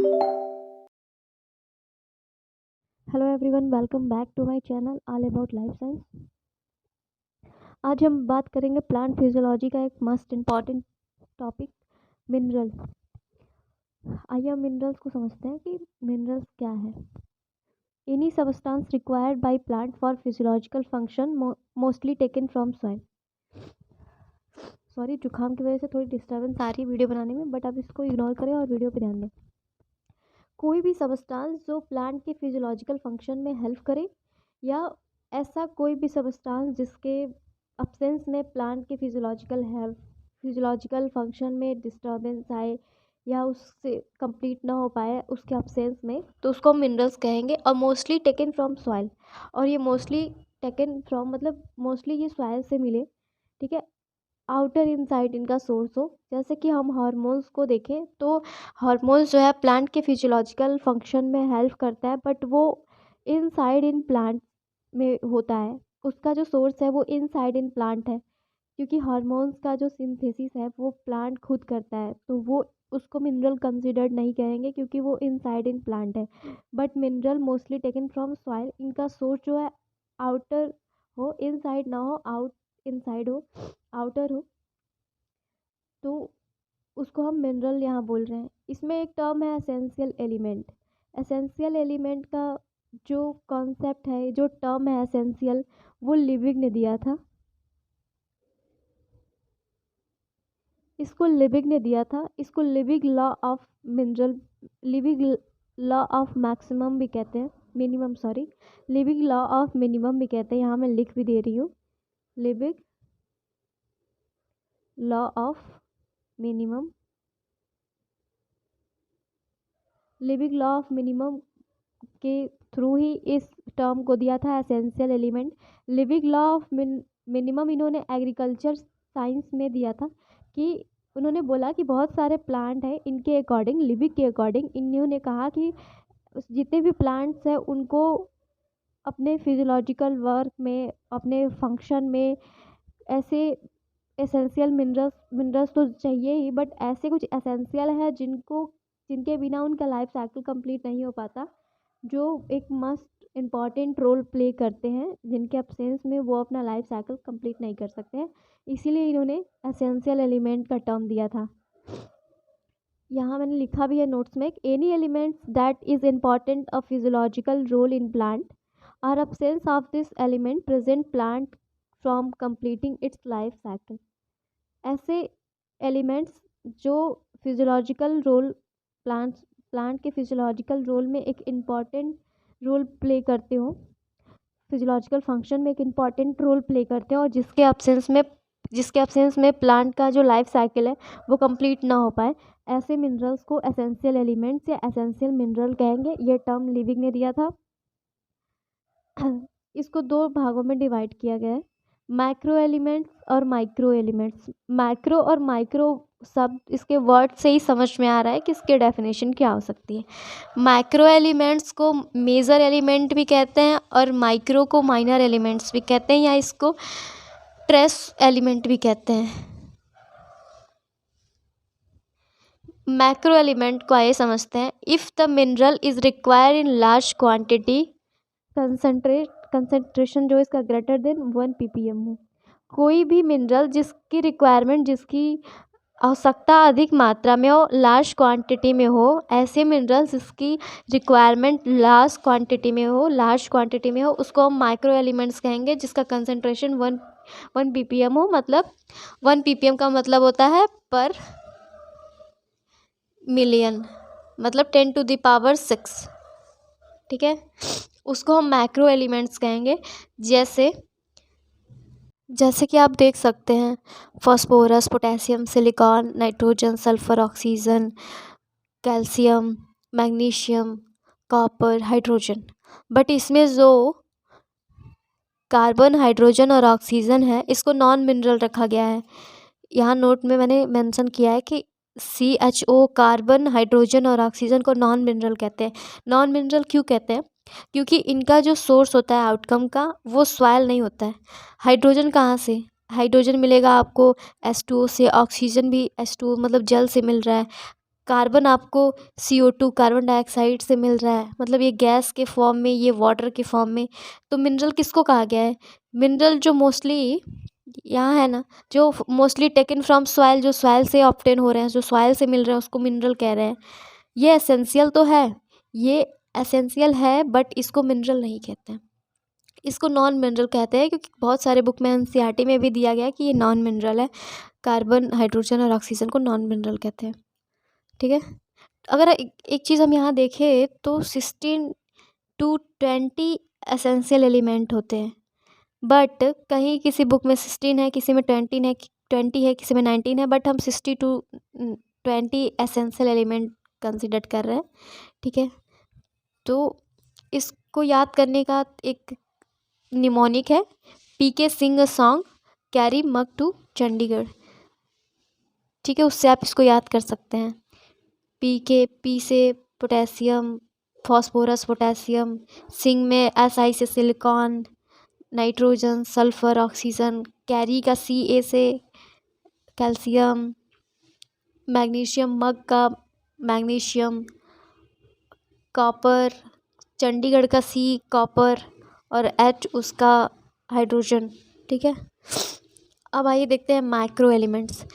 Hello everyone, welcome back to my channel all about life science. आज हम बात करेंगे प्लांट फिजियोलॉजी का एक मस्ट इम्पॉर्टेंट टॉपिक, मिनरल। आइए हम मिनरल्स को समझते हैं कि मिनरल्स क्या है। Any substance required by plant for physiological function, mostly taken from soil. Sorry, जुकाम की वजह से थोड़ी डिस्टर्बेंस आ रही है वीडियो बनाने में, बट आप इसको इग्नोर करें और वीडियो पे ध्यान दें। कोई भी सबस्टांस जो प्लांट के फिजियोलॉजिकल फंक्शन में हेल्प करे, या ऐसा कोई भी सबस्टांस जिसके अब्सेंस में प्लांट के फिजियोलॉजिकल फंक्शन में डिस्टर्बेंस आए या उससे कंप्लीट ना हो पाए उसके अब्सेंस में, तो उसको हम मिनरल्स कहेंगे। और मोस्टली टेकन फ्रॉम सॉइल, और ये मोस्टली टेकन फ्रॉम मतलब मोस्टली ये सॉइल से मिले, ठीक है। आउटर इनसाइड इनका सोर्स हो, जैसे कि हम हार्मोन्स को देखें तो हार्मोन्स जो है प्लांट के फिजियोलॉजिकल फंक्शन में हेल्प करता है, बट वो इनसाइड इन प्लांट में होता है। उसका जो सोर्स है वो इनसाइड इन प्लांट है, क्योंकि हार्मोन्स का जो सिंथेसिस है वो प्लांट खुद करता है, तो वो उसको मिनरल कंसिडर्ड नहीं करेंगे क्योंकि वो इनसाइड इन प्लांट है। But mineral mostly taken from soil, इनका सोर्स जो है आउटर हो, इनसाइड ना हो, इनसाइड हो, आउटर हो, तो उसको हम मिनरल यहाँ बोल रहे हैं। इसमें एक टर्म है एसेंशियल एलिमेंट। एसेंशियल एलिमेंट का जो कॉन्सेप्ट है, जो टर्म है एसेंशियल, वो लिविग ने दिया था। इसको Liebig law of mineral, Liebig law of maximum भी कहते हैं, minimum sorry, Liebig law of minimum भी कहते हैं। यहाँ मैं लिख भी दे रही हूँ, Liebig law of minimum. Liebig law of minimum के थ्रू ही इस टर्म को दिया था essential element. Living law of minimum इन्होंने एग्रीकल्चर साइंस में दिया था, कि उन्होंने बोला कि बहुत सारे प्लांट हैं, इनके अकॉर्डिंग, लिविंग के अकॉर्डिंग इन्होंने कहा कि जितने भी प्लांट्स हैं उनको अपने फिजियोलॉजिकल वर्क में, अपने फंक्शन में ऐसे एसेंशियल मिनरल्स तो चाहिए ही, बट ऐसे कुछ एसेंशियल है जिनके बिना उनका लाइफ साइकिल कंप्लीट नहीं हो पाता, जो एक मस्ट इम्पॉर्टेंट रोल प्ले करते हैं, जिनके अब्सेंस में वो अपना लाइफ साइकिल कंप्लीट नहीं कर सकते हैं। इसीलिए इन्होंने एसेंशियल एलिमेंट का टर्म दिया था। यहाँ मैंने लिखा भी है नोट्स में, any elements that is important a physiological role in plant or absence of this element prevent plant from completing its life cycle. ऐसे एलिमेंट्स जो फिजियोलॉजिकल रोल, प्लांट के फिजियोलॉजिकल रोल में एक इम्पॉर्टेंट रोल प्ले करते हो, physiological function में एक important role play करते हैं, और जिसके अब्सेंस में प्लांट का जो लाइफ साइकिल है वो कंप्लीट ना हो पाए, ऐसे मिनरल्स को एसेंशियल एलिमेंट्स या एसेंशियल मिनरल कहेंगे। ये टर्म लिविंग ने दिया था। इसको दो भागों में डिवाइड किया गया है, मैक्रो एलिमेंट्स और माइक्रो एलिमेंट्स। मैक्रो और माइक्रो सब इसके वर्ड से ही समझ में आ रहा है कि इसके डेफिनेशन क्या हो सकती है। मैक्रो एलिमेंट्स को मेजर एलिमेंट भी कहते हैं, और माइक्रो को माइनर एलिमेंट्स भी कहते हैं, या इसको ट्रेस एलिमेंट भी कहते हैं। मैक्रो एलिमेंट को आइए समझते हैं। If the mineral is required in large quantity, concentration जो इसका ग्रेटर देन 1 ppm हो, कोई भी मिनरल जिसकी रिक्वायरमेंट, जिसकी आवश्यकता अधिक मात्रा में हो, लार्ज क्वांटिटी में हो, ऐसे मिनरल्स जिसकी रिक्वायरमेंट लार्ज क्वांटिटी में हो, उसको हम माइक्रो एलिमेंट्स कहेंगे, जिसका कंसंट्रेशन 1 ppm हो। मतलब 1 ppm का मतलब होता है पर मिलियन, मतलब 10⁶, ठीक है। उसको हम मैक्रो एलिमेंट्स कहेंगे। जैसे कि आप देख सकते हैं, phosphorus, potassium, silicon, nitrogen, sulphur, oxygen, calcium, magnesium, copper, hydrogen. But इसमें जो कार्बन, हाइड्रोजन और ऑक्सीजन है, इसको नॉन मिनरल रखा गया है। यहाँ नोट में मैंने मेंशन किया है कि CHO, कार्बन, हाइड्रोजन और ऑक्सीजन को नॉन मिनरल कहते हैं। नॉन मिनरल क्यों कहते हैं? क्योंकि इनका जो सोर्स होता है आउटकम का, वो सॉइल नहीं होता है। हाइड्रोजन कहाँ से? हाइड्रोजन मिलेगा आपको H2O से, ऑक्सीजन भी H2O मतलब जल से मिल रहा है, कार्बन आपको CO2 कार्बन डाइऑक्साइड से मिल रहा है, मतलब ये गैस के फॉर्म में, ये वाटर के फॉर्म में। तो मिनरल किसको कहा गया है? मिनरल जो मोस्टली यहाँ है ना, जो मोस्टली टेकन फ्रॉम सॉइल, जो सॉइल से ऑब्टेन हो रहे हैं, जो सॉइल से मिल रहे हैं, उसको मिनरल कह रहे हैं। ये एसेंशियल तो है, ये एसेंशियल है, बट इसको मिनरल नहीं कहते हैं, इसको नॉन मिनरल कहते हैं, क्योंकि बहुत सारे बुक में एनसीईआरटी में भी दिया गया है कि ये नॉन मिनरल है। कार्बन, हाइड्रोजन और ऑक्सीजन को नॉन मिनरल कहते हैं। ठीक है। अगर एक चीज़ हम यहाँ देखें तो 16 to 20 एसेंशियल एलिमेंट होते हैं, बट कहीं किसी बुक में 16 है, किसी में 20 है, किसी में 19 है, बट हम 60 to 20 एसेंशियल एलिमेंट कंसिडर कर रहे हैं। ठीक है। तो इसको याद करने का एक निमोनिक है, PK sing a song carry mug to Chandigarh. ठीक है, उससे आप इसको याद कर सकते हैं। पी से पोटेशियम, फॉस्फोरस पोटेशियम, सिंग में SI से silicon, nitrogen, sulphur, oxygen, carry का CA से कैल्शियम, मैग्नीशियम, मग का मैग्नीशियम, कॉपर, चंडीगढ़ का C कॉपर, और H उसका हाइड्रोजन। ठीक है। अब आइए देखते हैं micro elements.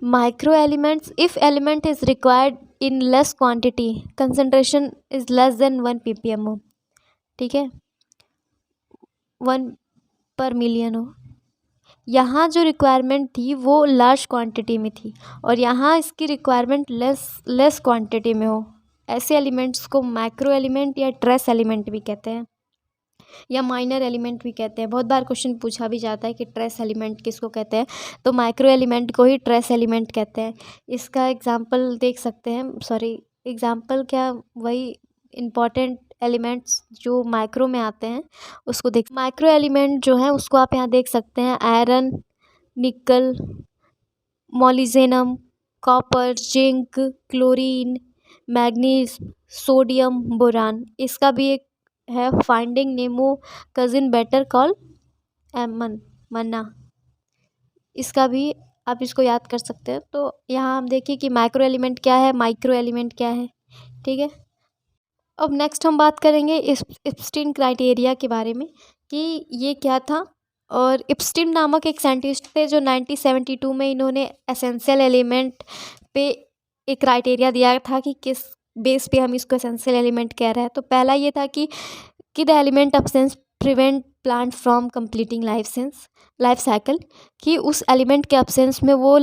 Micro elements, if element is required in less quantity, concentration is less than 1 ppm हो। ठीक है, 1/million हो। यहाँ जो रिक्वायरमेंट थी वो लार्ज क्वांटिटी में थी, और यहाँ इसकी रिक्वायरमेंट लेस क्वांटिटी में हो। ऐसे एलिमेंट्स को माइक्रो एलिमेंट या ट्रेस एलिमेंट भी कहते हैं, या माइनर एलिमेंट भी कहते हैं। बहुत बार क्वेश्चन पूछा भी जाता है कि ट्रेस एलिमेंट किसको कहते हैं, तो माइक्रो एलिमेंट को ही ट्रेस एलिमेंट कहते हैं। इसका एग्जांपल देख सकते हैं, सॉरी एग्जांपल क्या, वही इम्पॉर्टेंट एलिमेंट्स जो माइक्रो में आते हैं उसको देख। माइक्रो एलिमेंट जो है उसको आप यहाँ देख सकते हैं, iron, nickel, molybdenum, copper, zinc, chlorine, manganese, sodium, boron. इसका भी एक है, Finding Nemo cousin better call एमन मन्ना। इसका भी आप इसको याद कर सकते हैं। तो यहाँ हम देखिए कि माइक्रो एलिमेंट क्या है, माइक्रो एलिमेंट क्या है। ठीक है। अब नेक्स्ट हम बात करेंगे इप्स्टीन क्राइटेरिया के बारे में कि ये क्या था। और इप्स्टीन नामक एक साइंटिस्ट थे जो 1972 में इन्होंने एसेंशियल एलिमेंट पे एक क्राइटेरिया दिया था कि किस बेस पे हम इसको एसेंशियल एलिमेंट कह रहे हैं। तो पहला ये था कि the element absence prevent plant from completing life cycle, कि उस एलिमेंट के अब्सेंस में वो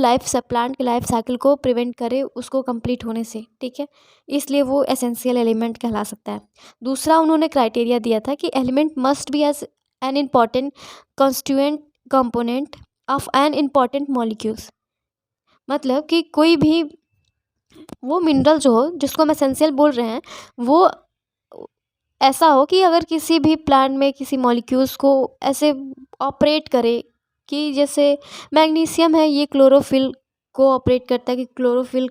प्लांट के लाइफ साइकिल को प्रिवेंट करे उसको कंप्लीट होने से। ठीक है, इसलिए वो एसेंशियल एलिमेंट कहला सकता है। दूसरा उन्होंने क्राइटेरिया दिया था कि element must be as an important constituent component of an important molecules, मतलब कि कोई भी वो मिनरल जो हो जिसको हम एसेंशियल बोल रहे हैं वो ऐसा हो कि अगर किसी भी प्लांट में किसी मॉलिक्यूल्स को ऐसे ऑपरेट करे, कि जैसे मैग्नीशियम है, ये क्लोरोफिल को ऑपरेट करता है, कि क्लोरोफिल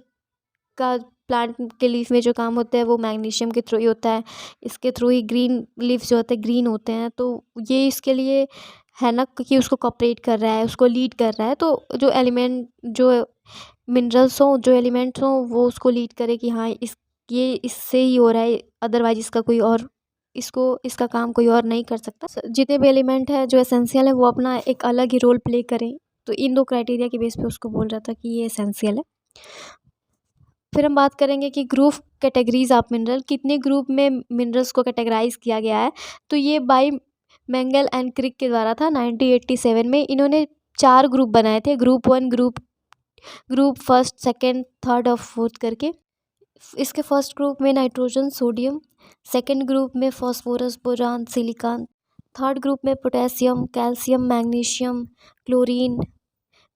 का प्लांट के लीफ में जो काम होता है वो मैग्नीशियम के थ्रू ही होता है, इसके थ्रू ही ग्रीन लीफ जो होते हैं ग्रीन होते हैं। तो ये इसके लिए है ना कि उसको कॉपरेट कर रहा है, उसको लीड कर रहा है। तो जो एलिमेंट, जो मिनरल्स हों, जो एलिमेंट्स हों, वो उसको लीड करे कि हाँ ये इससे ही हो रहा है, अदरवाइज इसका कोई और इसका काम कोई और नहीं कर सकता। जितने भी एलिमेंट है जो एसेंशियल है वो अपना एक अलग ही रोल प्ले करें। तो इन 2 क्राइटेरिया के बेस पे उसको बोल रहा था कि ये एसेंशियल है। फिर हम बात करेंगे कि ग्रुप कैटेगरीज ऑफ मिनरल, कितने ग्रुप में मिनरल्स को कैटेगराइज किया गया है। तो ये बाय मैंगल एंड क्रिक के द्वारा था 1987 में। इन्होंने 4 ग्रुप बनाए थे, group 1, group first, second, third और फोर्थ करके। इसके फर्स्ट ग्रुप में नाइट्रोजन, सोडियम, सेकेंड ग्रुप में phosphorus, boron, silicon, third group में potassium, calcium, magnesium, chlorine,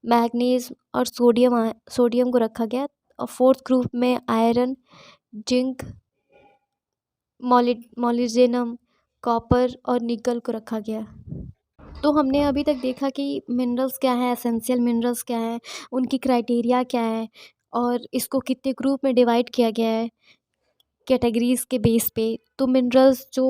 manganese और सोडियम को रखा गया। और फोर्थ ग्रुप में आयरन, जिंक, मोलिब्डेनम, कॉपर और निकल को रखा गया। तो हमने अभी तक देखा कि मिनरल्स क्या है, एसेंशियल मिनरल्स क्या है, उनकी क्राइटेरिया क्या है, और इसको कितने ग्रुप में डिवाइड किया गया है कैटेगरीज के बेस पे। तो मिनरल्स जो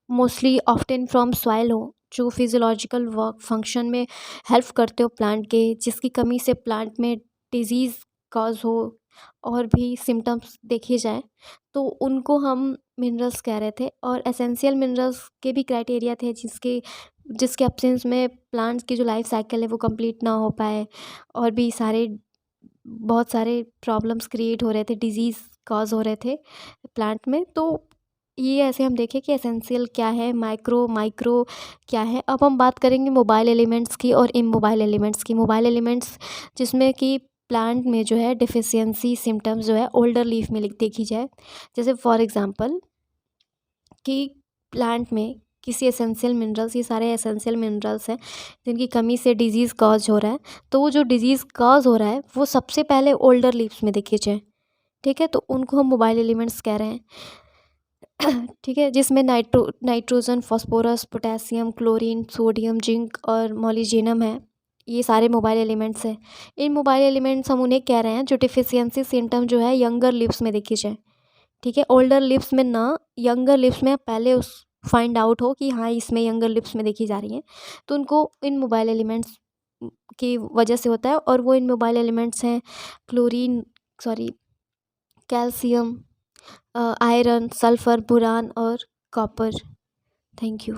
मोस्टली ऑफ्टन फ्रॉम सॉइल हो, जो फिजियोलॉजिकल वर्क फंक्शन में हेल्प करते हो प्लांट के, जिसकी कमी से प्लांट में डिजीज़ कॉज हो, और भी सिम्टम्स देखे जाएँ तो उनको हम मिनरल्स कह रहे थे। और एसेंशियल मिनरल्स के भी क्राइटेरिया थे जिसके एब्सेंस में प्लांट्स की जो लाइफ साइकिल है वो कंप्लीट ना हो पाए, और भी बहुत सारे प्रॉब्लम्स क्रिएट हो रहे थे, डिजीज़ कॉज हो रहे थे प्लांट में। तो ये ऐसे हम देखें कि एसेंशियल क्या है, माइक्रो क्या है। अब हम बात करेंगे मोबाइल एलिमेंट्स की और इमोबाइल एलिमेंट्स की। मोबाइल एलिमेंट्स जिसमें कि प्लांट में जो है डिफिशियंसी सिम्टम्स जो है ओल्डर लीफ में देखी जाए। जैसे फॉर एग्जांपल कि प्लांट में किसी एसेंशियल मिनरल्स, ये सारे एसेंशियल मिनरल्स हैं जिनकी कमी से डिजीज़ कॉज हो रहा है, तो वो जो डिजीज़ कॉज हो रहा है वो सबसे पहले ओल्डर लीव्स में देखे जाए। ठीक है, तो उनको हम मोबाइल एलिमेंट्स कह रहे हैं। ठीक है, जिसमें nitrogen, phosphorus, potassium, chlorine, sodium, zinc और मोलिब्डेनम है। ये सारे मोबाइल एलिमेंट्स हैं। इन मोबाइल एलिमेंट्स हम उन्हें कह रहे हैं जो डिफिशियंसी सिम्टम जो है यंगर लिव्स में देखी जाए। ठीक है, ओल्डर लिप्स में ना, यंगर लिप्स में पहले उस फाइंड आउट हो कि हाँ इसमें यंगर लिप्स में देखी जा रही हैं, तो उनको इन मोबाइल एलिमेंट्स की वजह से होता है। और वो इन मोबाइल एलिमेंट्स हैं chlorine, sorry, calcium, iron, sulphur, boron और कॉपर। Thank you.